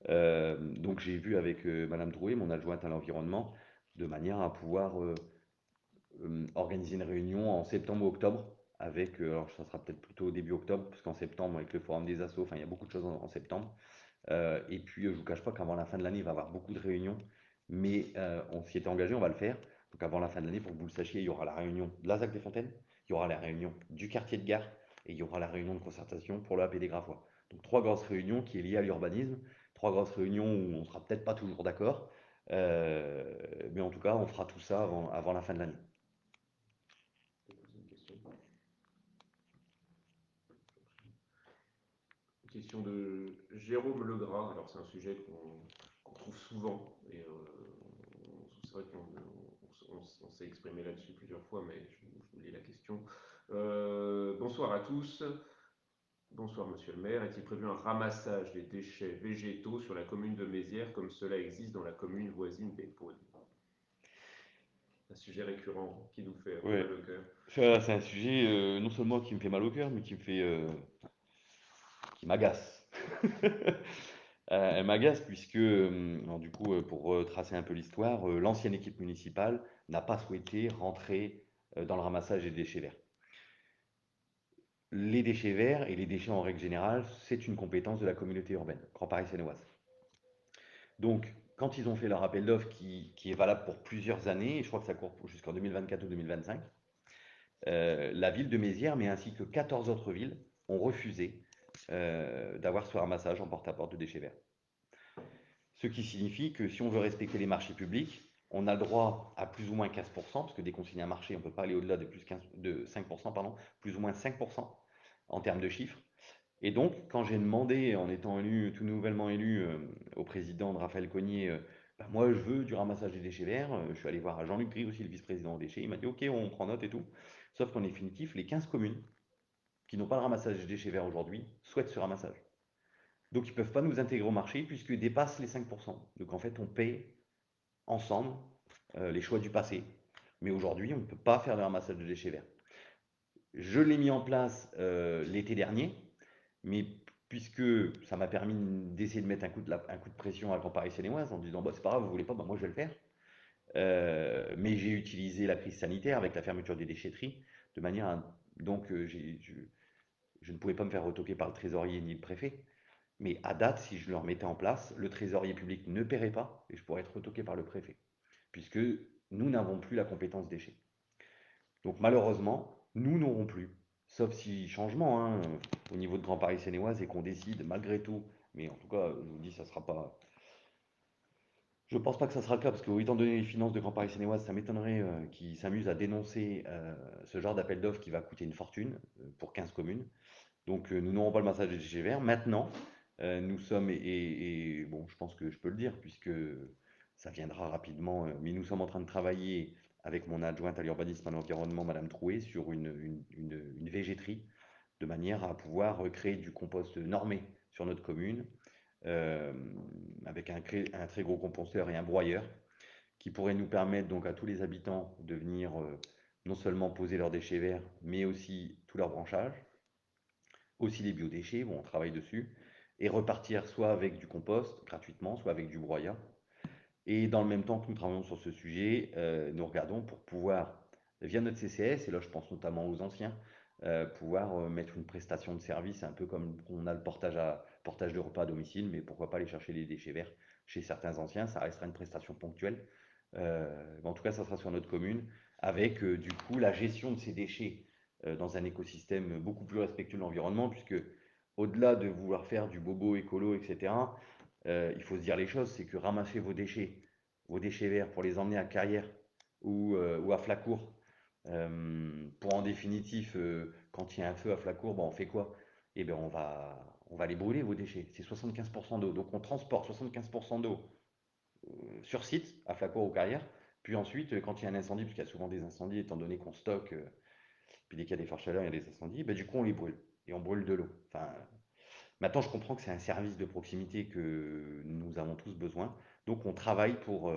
Donc j'ai vu avec Madame Drouet, mon adjointe à l'environnement, de manière à pouvoir organiser une réunion en septembre ou octobre avec, alors ça sera peut-être plutôt début octobre, parce qu'en septembre avec le forum des assos, enfin il y a beaucoup de choses en septembre. Et puis je ne vous cache pas qu'avant la fin de l'année, il va y avoir beaucoup de réunions, mais on s'y était engagé, on va le faire. Donc avant la fin de l'année, pour que vous le sachiez, il y aura la réunion de la ZAC des Fontaines, il y aura la réunion du quartier de gare, et il y aura la réunion de concertation pour le AP des Gravois. Donc trois grosses réunions qui est liées à l'urbanisme, trois grosses réunions où on ne sera peut-être pas toujours d'accord, euh, mais en tout cas, on fera tout ça avant la fin de l'année. Je vais poser une question. Une question de Jérôme Legras. Alors, c'est un sujet qu'on trouve souvent. Et c'est vrai qu'on s'est exprimé là-dessus plusieurs fois, mais je vous lis la question. Bonsoir à tous. Bonsoir, monsieur le maire. Est-il prévu un ramassage des déchets végétaux sur la commune de Mézières comme cela existe dans la commune voisine d'Épône? Un sujet récurrent qui nous fait un peu Ouais, mal au cœur. ça, c'est un sujet non seulement qui me fait mal au cœur, mais qui m'agace. Elle m'agace puisque, alors du coup, pour retracer un peu l'histoire, l'ancienne équipe municipale n'a pas souhaité rentrer dans le ramassage des déchets verts. Les déchets verts et les déchets en règle générale, c'est une compétence de la communauté urbaine, Grand Paris Seine-et-Oise. Donc, quand ils ont fait leur appel d'offres qui est valable pour plusieurs années, et je crois que ça court jusqu'en 2024 ou 2025, la ville de Mézières, mais ainsi que 14 autres villes, ont refusé d'avoir ce ramassage en porte-à-porte de déchets verts. Ce qui signifie que si on veut respecter les marchés publics, on a le droit à plus ou moins 15%, parce que des consignes à marché, on ne peut pas aller au-delà de 5%, pardon, plus ou moins 5% en termes de chiffres. Et donc, quand j'ai demandé, en étant élu, tout nouvellement élu, au président de Raphaël Cognier, moi je veux du ramassage des déchets verts, je suis allé voir Jean-Luc Dry aussi, le vice-président des déchets, il m'a dit ok, on prend note et tout. Sauf qu'en définitive, les 15 communes qui n'ont pas le ramassage des déchets verts aujourd'hui souhaitent ce ramassage. Donc ils ne peuvent pas nous intégrer au marché puisqu'ils dépassent les 5%. Donc en fait, on paye ensemble les choix du passé. Mais aujourd'hui, on ne peut pas faire de ramassage de déchets verts. Je l'ai mis en place l'été dernier, mais puisque ça m'a permis d'essayer de mettre un coup de pression à Grand Paris Seine-et-Oise en disant bah, c'est pas grave, vous voulez pas, bah, moi je vais le faire. Mais j'ai utilisé la crise sanitaire avec la fermeture des déchetteries de manière à. Donc je ne pouvais pas me faire retoquer par le trésorier ni le préfet. Mais à date, si je le remettais en place, le trésorier public ne paierait pas et je pourrais être retoqué par le préfet, puisque nous n'avons plus la compétence déchets. Donc malheureusement, nous n'aurons plus, sauf si changement au niveau de Grand Paris Seine-et-Oise et qu'on décide malgré tout, mais en tout cas, je vous dis, ça sera pas. Je pense pas que ça sera le cas, parce que étant donné les finances de Grand Paris Seine-et-Oise, ça m'étonnerait qu'ils s'amusent à dénoncer ce genre d'appel d'offres qui va coûter une fortune pour 15 communes. Donc nous n'aurons pas le massage des déchets verts. Maintenant, nous sommes, et bon, je pense que je peux le dire, puisque ça viendra rapidement, mais nous sommes en train de travailler avec mon adjointe à l'urbanisme et à l'environnement, Madame Trouet, sur une végéterie, de manière à pouvoir créer du compost normé sur notre commune, euh, avec un très gros composteur et un broyeur, qui pourrait nous permettre donc à tous les habitants de venir non seulement poser leurs déchets verts, mais aussi tout leur branchage, aussi les biodéchets, bon, on travaille dessus, et repartir soit avec du compost gratuitement, soit avec du broyat. Et dans le même temps que nous travaillons sur ce sujet, nous regardons pour pouvoir, via notre CCS, et là je pense notamment aux anciens, pouvoir mettre une prestation de service, un peu comme on a le portage de repas à domicile, mais pourquoi pas aller chercher les déchets verts chez certains anciens, ça restera une prestation ponctuelle, Mais en tout cas, ça sera sur notre commune, avec du coup la gestion de ces déchets dans un écosystème beaucoup plus respectueux de l'environnement, puisque au-delà de vouloir faire du bobo écolo, etc., il faut se dire les choses, c'est que ramasser vos déchets verts pour les emmener à Carrière ou à Flacourt, pour en définitif, quand il y a un feu à Flacourt, bon, on fait quoi? Eh bien, on va les brûler, vos déchets. C'est 75% d'eau. Donc, on transporte 75% d'eau sur site, à Flacourt ou Carrière. Puis ensuite, quand il y a un incendie, puisqu'il y a souvent des incendies, étant donné qu'on stocke, puis dès qu'il y a des fortes chaleurs, il y a des incendies, ben, du coup, on les brûle. Et on brûle de l'eau. Enfin, maintenant, je comprends que c'est un service de proximité que nous avons tous besoin. Donc, on travaille pour,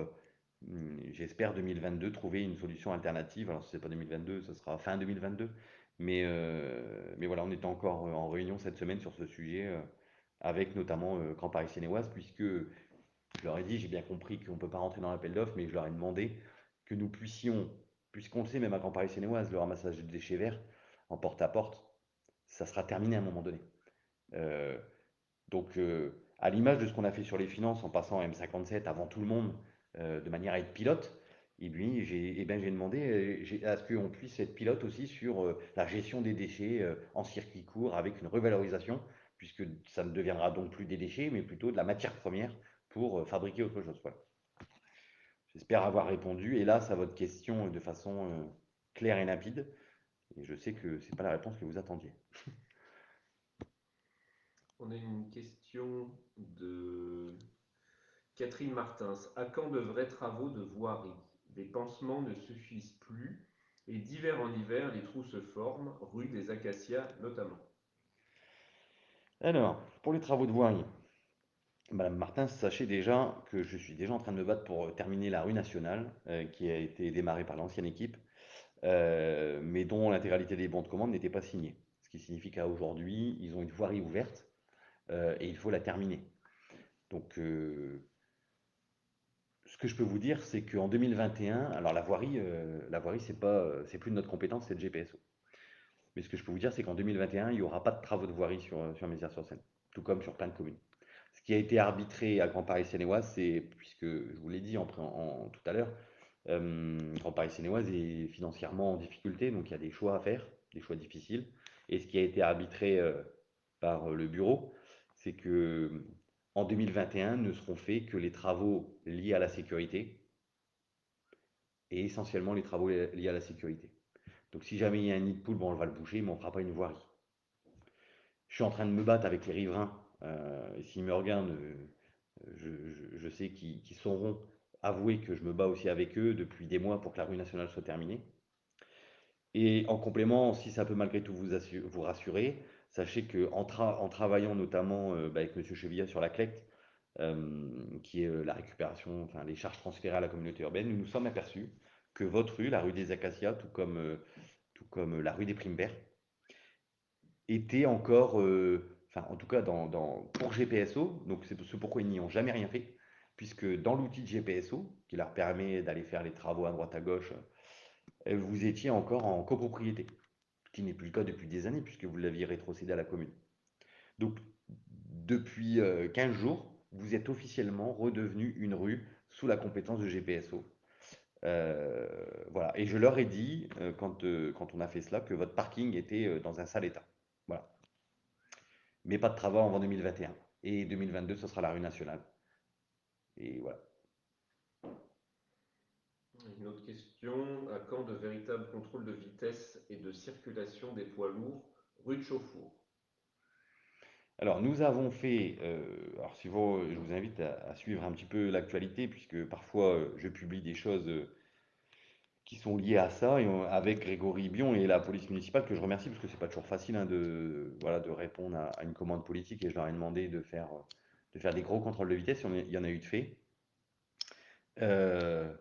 j'espère, 2022, trouver une solution alternative. Alors, si ce n'est pas 2022, ce sera fin 2022. Mais voilà, on était encore en réunion cette semaine sur ce sujet, avec notamment Grand Paris Sénéoise, puisque je leur ai dit, j'ai bien compris qu'on ne peut pas rentrer dans l'appel d'offres, mais je leur ai demandé que nous puissions, puisqu'on le sait, même à Grand Paris Sénéoise, le ramassage de déchets verts en porte-à-porte, ça sera terminé à un moment donné. Euh, donc, à l'image de ce qu'on a fait sur les finances en passant à M57 avant tout le monde, de manière à être pilote, et puis j'ai demandé à ce qu'on puisse être pilote aussi sur la gestion des déchets en circuit court avec une revalorisation, puisque ça ne deviendra donc plus des déchets, mais plutôt de la matière première pour fabriquer autre chose. Voilà. J'espère avoir répondu, hélas, à votre question de façon claire et limpide, et je sais que ce n'est pas la réponse que vous attendiez. On a une question de Catherine Martins. À quand de vrais travaux de voirie? Les pansements ne suffisent plus et d'hiver en hiver, les trous se forment, rue des Acacias notamment. Alors, pour les travaux de voirie, Madame Martin, sachez déjà que je suis déjà en train de me battre pour terminer la rue nationale, qui a été démarrée par l'ancienne équipe, mais dont l'intégralité des bons de commande n'était pas signée. Ce qui signifie qu'à aujourd'hui, ils ont une voirie ouverte et il faut la terminer. Donc, ce que je peux vous dire, c'est qu'en 2021, alors la voirie, c'est plus de notre compétence, c'est de GPSO. Mais ce que je peux vous dire, c'est qu'en 2021, il n'y aura pas de travaux de voirie sur Mézières-sur-Seine, tout comme sur plein de communes. Ce qui a été arbitré à Grand Paris Seine-et-Oise, c'est, puisque je vous l'ai dit tout à l'heure, Grand Paris Seine-et-Oise est financièrement en difficulté, donc il y a des choix à faire, des choix difficiles. Et ce qui a été arbitré par le bureau, c'est que en 2021 ne seront faits que les travaux liés à la sécurité et essentiellement les travaux liés à la sécurité. Donc si jamais il y a un nid de poule, bon, on va le boucher, mais on ne fera pas une voirie. Je suis en train de me battre avec les riverains. Et s'ils me regardent, je sais qu'ils sauront avouer que je me bats aussi avec eux depuis des mois pour que la rue nationale soit terminée. Et en complément, si ça peut malgré tout vous rassurer, sachez qu'en en travaillant notamment avec Monsieur Chevilla sur la CLECT, qui est la récupération, enfin les charges transférées à la communauté urbaine, nous nous sommes aperçus que votre rue, la rue des Acacias, tout comme la rue des Primes-Verts, était encore, enfin en tout cas pour GPSO, donc c'est ce pourquoi ils n'y ont jamais rien fait, puisque dans l'outil de GPSO, qui leur permet d'aller faire les travaux à droite à gauche, vous étiez encore en copropriété, ce qui n'est plus le cas depuis des années, puisque vous l'aviez rétrocédé à la commune. Donc depuis 15 jours, vous êtes officiellement redevenu une rue sous la compétence de GPSO. Euh, voilà. Et je leur ai dit, quand on a fait cela, que votre parking était dans un sale état. Voilà. Mais pas de travaux avant 2021. Et 2022, ce sera la rue nationale. Et voilà. Une autre question. À quand de véritables contrôles de vitesse et de circulation des poids lourds, rue de Chauffour? Alors, nous avons fait, alors si vous, je vous invite à suivre un petit peu l'actualité, puisque parfois je publie des choses qui sont liées à ça, avec Grégory Bion et la police municipale, que je remercie, parce que c'est pas toujours facile hein, voilà, de répondre à une commande politique, et je leur ai demandé de faire des gros contrôles de vitesse, il y en a eu de fait. Euh,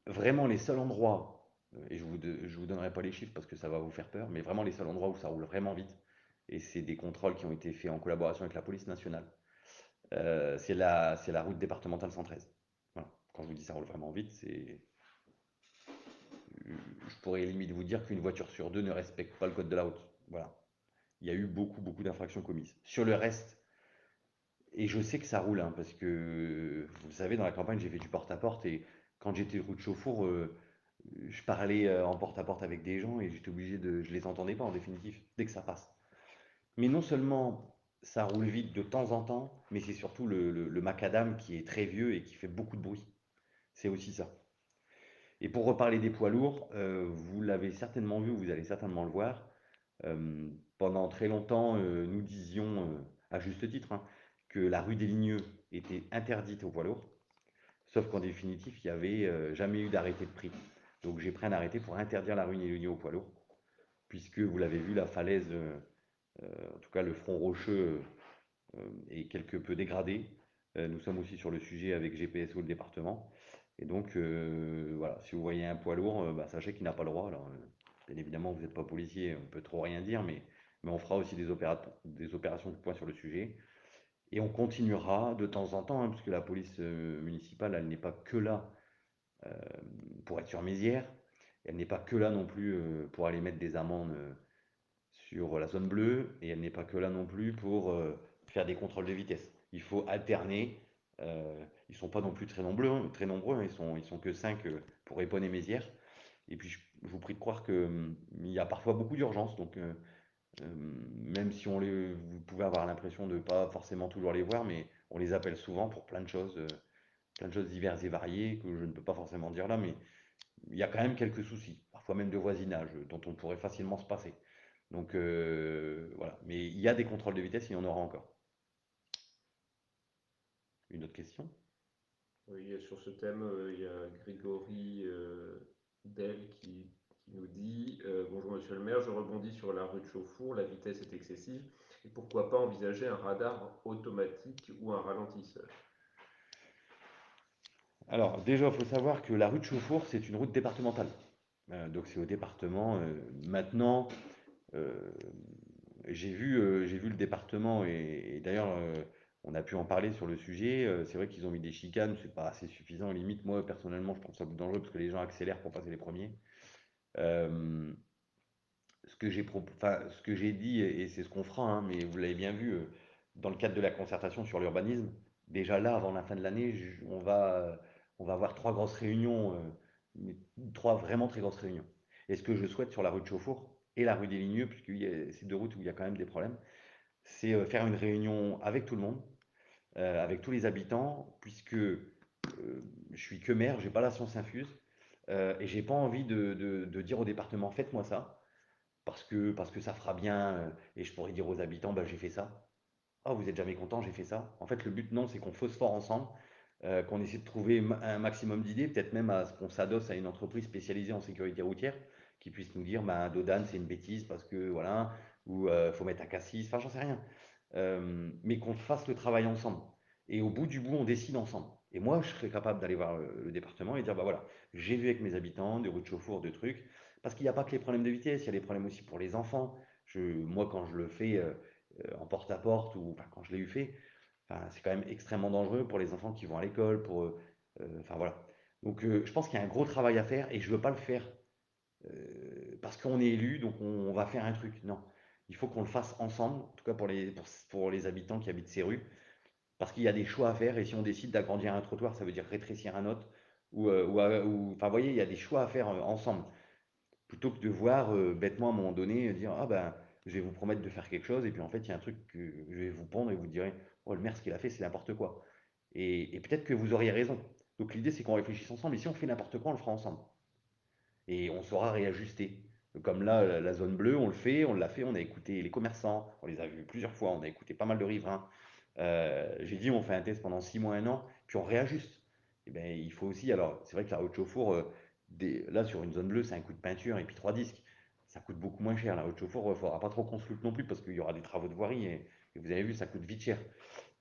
Vraiment les seuls endroits, et je vous donnerai pas les chiffres parce que ça va vous faire peur, mais vraiment les seuls endroits où ça roule vraiment vite, et c'est des contrôles qui ont été faits en collaboration avec la police nationale, c'est la route départementale 113. Voilà. Quand je vous dis ça roule vraiment vite, je pourrais limite vous dire qu'une voiture sur deux ne respecte pas le code de la route. Voilà. Il y a eu beaucoup, beaucoup d'infractions commises. Sur le reste, et je sais que ça roule, hein, parce que vous le savez, dans la campagne, j'ai fait du porte-à-porte et quand j'étais rue de Chauffour, je parlais en porte-à-porte avec des gens et j'étais obligé de. Je les entendais pas en définitive, dès que ça passe. Mais non seulement ça roule vite de temps en temps, mais c'est surtout le macadam qui est très vieux et qui fait beaucoup de bruit. C'est aussi ça. Et pour reparler des poids lourds, vous l'avez certainement vu, vous allez certainement le voir. euh, Pendant très longtemps, nous disions, à juste titre, hein, que la rue des Ligneux était interdite aux poids lourds. Sauf qu'en définitive, il n'y avait jamais eu d'arrêté de prix. Donc j'ai pris un arrêté pour interdire la rue des Ligneux aux poids lourds, puisque vous l'avez vu, la falaise, en tout cas le front rocheux, est quelque peu dégradé. Nous sommes aussi sur le sujet avec GPSO le département. Et donc, voilà, si vous voyez un poids lourd, bah, sachez qu'il n'a pas le droit. Alors, bien évidemment, vous n'êtes pas policier, on peut trop rien dire, mais on fera aussi des opérations de poids sur le sujet. Et on continuera de temps en temps, hein, puisque la police municipale, elle n'est pas que là euh, pour être sur Mézières. Elle n'est pas que là non plus pour aller mettre des amendes sur la zone bleue et elle n'est pas que là non plus pour faire des contrôles de vitesse. Il faut alterner. Ils ne sont pas non plus très nombreux, hein, ils sont que 5 pour Épône-et-Mézières. Et puis je vous prie de croire qu'il y a parfois beaucoup d'urgences, donc même si vous pouvez avoir l'impression de ne pas forcément toujours les voir, mais on les appelle souvent pour plein de choses diverses et variées que je ne peux pas forcément dire là, mais il y a quand même quelques soucis, parfois même de voisinage, dont on pourrait facilement se passer. Donc voilà, mais il y a des contrôles de vitesse, il y en aura encore. Une autre question? Oui, sur ce thème, il y a Grégory Del qui nous dit bonjour Monsieur le maire, je rebondis sur la rue de Chauffour, la vitesse est excessive et pourquoi pas envisager un radar automatique ou un ralentisseur? Alors déjà, il faut savoir que la rue de Chauffour, c'est une route départementale. Donc c'est au département. Maintenant, euh, j'ai vu le département et d'ailleurs, on a pu en parler sur le sujet. C'est vrai qu'ils ont mis des chicanes, c'est pas assez suffisant. Limite, moi personnellement, je trouve ça plus dangereux parce que les gens accélèrent pour passer les premiers. Euh, ce que j'ai dit, et c'est ce qu'on fera, hein, mais vous l'avez bien vu, dans le cadre de la concertation sur l'urbanisme, déjà là, avant la fin de l'année, on va avoir trois grosses réunions, mais trois vraiment très grosses réunions. Et ce que je souhaite sur la rue de Chauffour et la rue des Ligneux, puisque c'est deux routes où il y a quand même des problèmes, c'est faire une réunion avec tout le monde, avec tous les habitants, puisque je suis que maire, j'ai pas la science infuse, et j'ai pas envie de dire au département faites-moi ça parce que ça fera bien et je pourrais dire aux habitants, bah, j'ai fait ça. Ah, vous êtes jamais content, j'ai fait ça. En fait, le but, non, c'est qu'on phosphore ensemble, qu'on essaie de trouver un maximum d'idées, peut-être même à ce qu'on s'adosse à une entreprise spécialisée en sécurité routière qui puisse nous dire, bah, Dodane, c'est une bêtise parce que voilà, ou faut mettre un cassis, enfin, j'en sais rien. Mais qu'on fasse le travail ensemble. Et au bout du bout, on décide ensemble. Et moi, je serais capable d'aller voir le département et dire, bah voilà, j'ai vu avec mes habitants des routes de chauffour, de trucs, parce qu'il n'y a pas que les problèmes de vitesse, il y a des problèmes aussi pour les enfants. Moi, quand je le fais en porte-à-porte, ou enfin, quand je l'ai eu fait, enfin, c'est quand même extrêmement dangereux pour les enfants qui vont à l'école, enfin voilà. Donc je pense qu'il y a un gros travail à faire et je ne veux pas le faire parce qu'on est élu, donc on va faire un truc. Non, il faut qu'on le fasse ensemble, en tout cas pour les habitants qui habitent ces rues, parce qu'il y a des choix à faire et si on décide d'agrandir un trottoir, ça veut dire rétrécir un autre, enfin, vous voyez, il y a des choix à faire ensemble, plutôt que de voir bêtement à un moment donné dire ah ben je vais vous promettre de faire quelque chose et puis en fait il y a un truc que je vais vous pondre et vous direz oh le maire ce qu'il a fait c'est n'importe quoi et peut-être que vous auriez raison. Donc l'idée c'est qu'on réfléchisse ensemble et si on fait n'importe quoi on le fera ensemble et on saura réajuster. Comme là, la zone bleue, on le fait, on l'a fait, on a écouté les commerçants, on les a vus plusieurs fois, on a écouté pas mal de riverains. J'ai dit, on fait un test pendant 6 mois, un an, puis on réajuste. Et ben, il faut aussi, alors c'est vrai que la haute chauffour, là sur une zone bleue, c'est un coup de peinture et puis trois disques. Ça coûte beaucoup moins cher. La haute chauffour, il ne faudra pas trop qu'on se loupe non plus parce qu'il y aura des travaux de voirie et vous avez vu, ça coûte vite cher.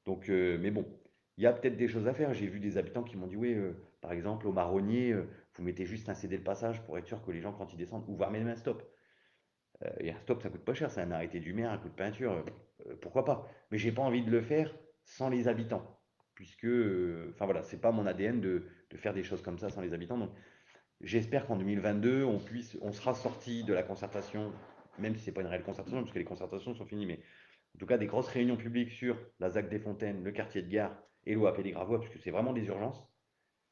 Donc, mais bon, il y a peut-être des choses à faire. J'ai vu des habitants qui m'ont dit, oui, par exemple, au marronnier, vous mettez juste un CD de passage pour être sûr que les gens, quand ils descendent, ou voire même un stop. Et un stop, ça coûte pas cher, c'est un arrêté du maire, un coup de peinture, pourquoi pas. Mais j'ai pas envie de le faire sans les habitants, puisque, enfin voilà, c'est pas mon ADN de faire des choses comme ça sans les habitants. Donc, j'espère qu'en 2022, on sera sorti de la concertation, même si c'est pas une réelle concertation, parce que les concertations sont finies, mais en tout cas des grosses réunions publiques sur la ZAC des Fontaines, le quartier de gare et l'OAP des Gravois, puisque c'est vraiment des urgences.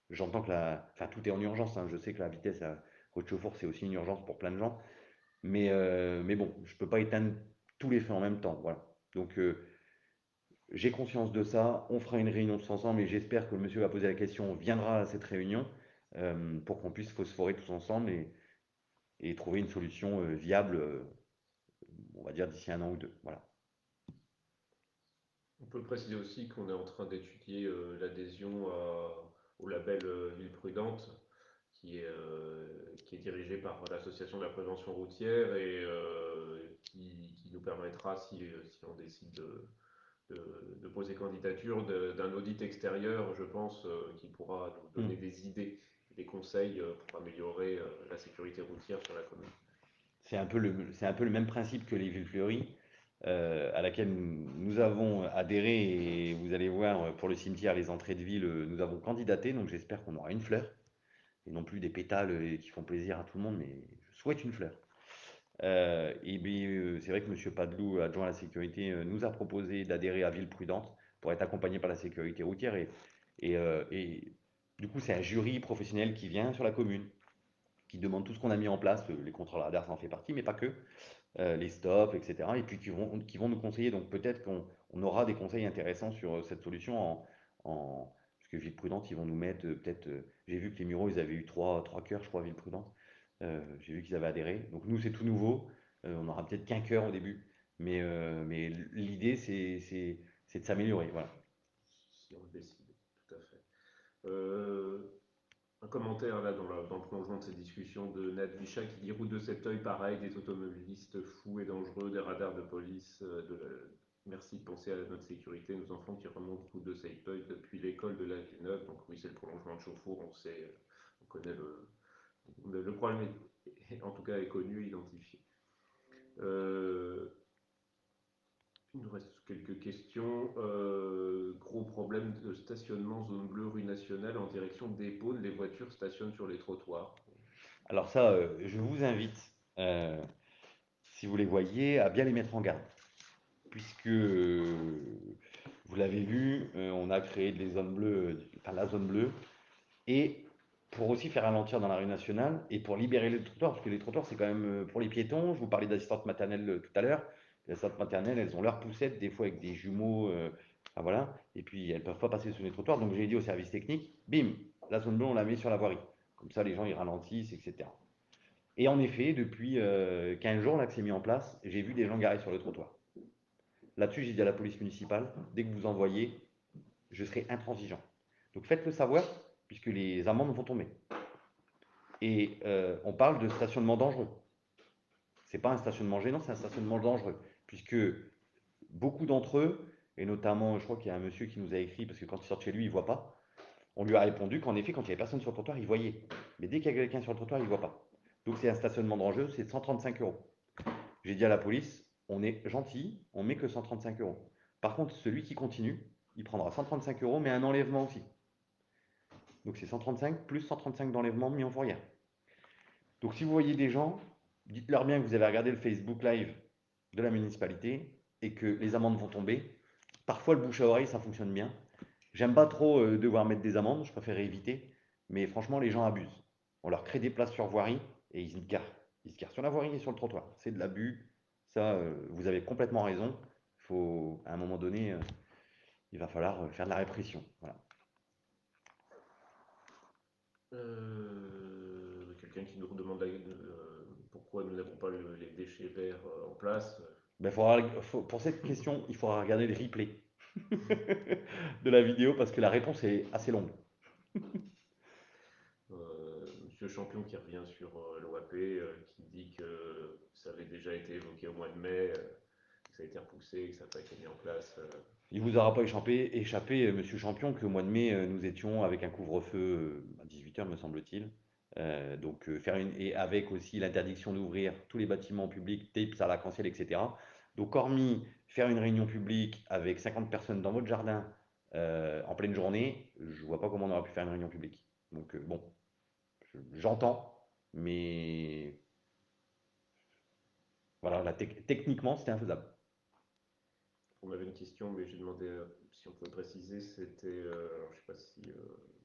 J'entends que enfin, tout est en urgence, hein. Je sais que la vitesse à Rochefort, c'est aussi une urgence pour plein de gens. Mais bon, je ne peux pas éteindre tous les feux en même temps. Voilà. Donc, j'ai conscience de ça. On fera une réunion tous ensemble et j'espère que le monsieur va poser la question viendra à cette réunion pour qu'on puisse phosphorer tous ensemble et trouver une solution viable, on va dire d'ici un an ou deux. Voilà. On peut préciser aussi qu'on est en train d'étudier l'adhésion au label Ville Prudente, qui est dirigé par l'association de la prévention routière et qui nous permettra, si on décide de poser candidature, d'un audit extérieur, je pense, qui pourra nous Hmm. donner des idées, des conseils pour améliorer la sécurité routière sur la commune. C'est un peu le même principe que les villes fleuries, à laquelle nous avons adhéré et vous allez voir pour le cimetière, les entrées de ville, nous avons candidaté, donc j'espère qu'on aura une fleur et non plus des pétales qui font plaisir à tout le monde, mais je souhaite une fleur. Et bien, c'est vrai que M. Padelou, adjoint à la sécurité, nous a proposé d'adhérer à Ville Prudente pour être accompagné par la sécurité routière. Et du coup, c'est un jury professionnel qui vient sur la commune, qui demande tout ce qu'on a mis en place. Les contrôles radars, ça en fait partie, mais pas que. Les stops, etc. Et puis qui vont nous conseiller. Donc peut-être qu'on aura des conseils intéressants sur cette solution parce que Ville Prudente, ils vont nous mettre peut-être. J'ai vu que les Mureaux, ils avaient eu trois cœurs, je crois, Ville Prudente. J'ai vu qu'ils avaient adhéré. Donc nous, c'est tout nouveau. On aura peut-être qu'un cœur au début. Mais l'idée, c'est de s'améliorer. Voilà. Si on le décide, tout à fait. Euh, un commentaire là dans le prolongement de cette discussion de Nat Bichat qui dit route de Septeuil, pareil, des automobilistes fous et dangereux, des radars de police. Merci de penser à notre sécurité, nos enfants qui remontent route de Septeuil depuis l'école de la Villeneuve. Donc oui, c'est le prolongement de Chauffour, on sait, on connaît le problème, en tout cas est connu, identifié. Euh, il nous reste quelques questions. Gros problème de stationnement zone bleue rue nationale en direction d'Épône. Les voitures stationnent sur les trottoirs. Alors ça, je vous invite, si vous les voyez, à bien les mettre en garde. Puisque vous l'avez vu, on a créé des zones bleues, enfin la zone bleue, et pour aussi faire ralentir dans la rue nationale et pour libérer les trottoirs, parce que les trottoirs c'est quand même pour les piétons. Je vous parlais d'assistantes maternelles tout à l'heure. Les assistantes maternelles, elles ont leur poussette, des fois avec des jumeaux, enfin voilà, et puis elles peuvent pas passer sur les trottoirs. Donc j'ai dit au service technique, bim, la zone bleue on la met sur la voirie. Comme ça les gens ils ralentissent, etc. Et en effet, depuis 15 jours là que c'est mis en place, j'ai vu des gens garés sur le trottoir. Là-dessus, j'ai dit à la police municipale, dès que vous envoyez, je serai intransigeant. Donc faites-le savoir, puisque les amendes vont tomber. Et on parle de stationnement dangereux. C'est pas un stationnement gênant, c'est un stationnement dangereux. Puisque beaucoup d'entre eux, et notamment, je crois qu'il y a un monsieur qui nous a écrit, parce que quand il sort de chez lui, il ne voit pas. On lui a répondu qu'en effet, quand il n'y avait personne sur le trottoir, il voyait. Mais dès qu'il y a quelqu'un sur le trottoir, il ne voit pas. Donc c'est un stationnement dangereux, c'est 135 euros. J'ai dit à la police, on est gentil, on met que 135 euros. Par contre, celui qui continue, il prendra 135 euros, mais un enlèvement aussi. Donc c'est 135 plus 135 d'enlèvement mis en fourrière. Donc si vous voyez des gens, dites-leur bien que vous avez regardé le Facebook Live de la municipalité et que les amendes vont tomber. Parfois, le bouche à oreille, ça fonctionne bien. J'aime pas trop devoir mettre des amendes, je préfère éviter. Mais franchement, les gens abusent. On leur crée des places sur voirie et ils se garent. Ils se garent sur la voirie et sur le trottoir. C'est de l'abus. Ça, vous avez complètement raison. Faut, à un moment donné, il va falloir faire de la répression. Voilà. Quelqu'un qui nous demande pourquoi nous n'avons pas les déchets verts en place. Ben, pour cette question, il faudra regarder les replays de la vidéo parce que la réponse est assez longue. Monsieur Champion qui revient sur l'OAP, qui dit que ça avait déjà été évoqué au mois de mai, que ça a été repoussé, que ça n'a pas été mis en place. Il vous aura pas échappé, Monsieur Champion, qu'au mois de mai, nous étions avec un couvre-feu à 18 heures, me semble-t-il. Donc, et avec aussi l'interdiction d'ouvrir tous les bâtiments publics, TIPS à l'arc-en-ciel, etc. Donc, hormis faire une réunion publique avec 50 personnes dans votre jardin en pleine journée, je vois pas comment on aurait pu faire une réunion publique. Donc, bon, j'entends, mais voilà, techniquement, c'était infaisable. On avait une question, mais j'ai demandé si on pouvait préciser. C'était, alors je sais pas si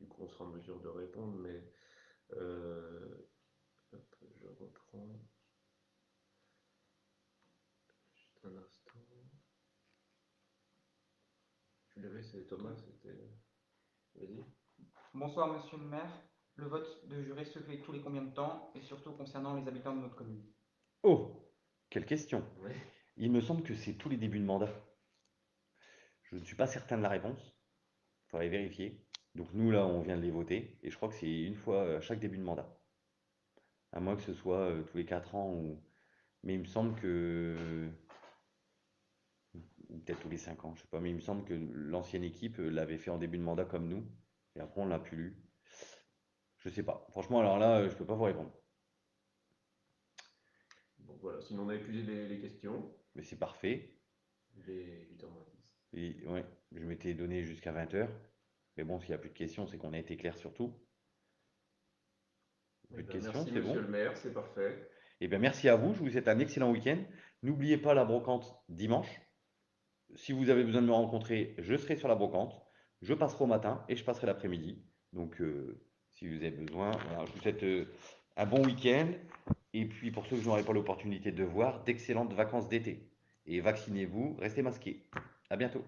du coup on sera en mesure de répondre, mais hop, je reprends juste un instant. Tu l'avais, c'est Thomas, c'était. Vas-y. Bonsoir, monsieur le maire. Le vote de juré se fait tous les combien de temps et surtout concernant les habitants de notre commune? Oh, quelle question. Ouais. Il me semble que c'est tous les débuts de mandat. Je ne suis pas certain de la réponse. Il faudrait vérifier. Donc nous, là, on vient de les voter. Et je crois que c'est une fois à chaque début de mandat. À moins que ce soit tous les 4 ans. Mais il me semble que... Ou peut-être tous les 5 ans, je sais pas. Mais il me semble que l'ancienne équipe l'avait fait en début de mandat comme nous. Et après, on l'a plus lu. Je sais pas. Franchement, alors là, je peux pas vous répondre. Bon voilà, sinon on a épuisé les questions. Mais c'est parfait. Il est 8h10. Et ouais, je m'étais donné jusqu'à 20 h. Mais bon, s'il n'y a plus de questions, c'est qu'on a été clair sur tout. Eh Plus de ben, questions, merci c'est monsieur bon? le maire, c'est parfait. Eh bien, merci à vous. Je vous souhaite un excellent week-end. N'oubliez pas la brocante dimanche. Si vous avez besoin de me rencontrer, je serai sur la brocante. Je passerai au matin et je passerai l'après-midi. Donc, si vous avez besoin, voilà, je vous souhaite un bon week-end. Et puis, pour ceux que je n'aurai pas l'opportunité de voir, d'excellentes vacances d'été. Et vaccinez-vous, restez masqués. À bientôt.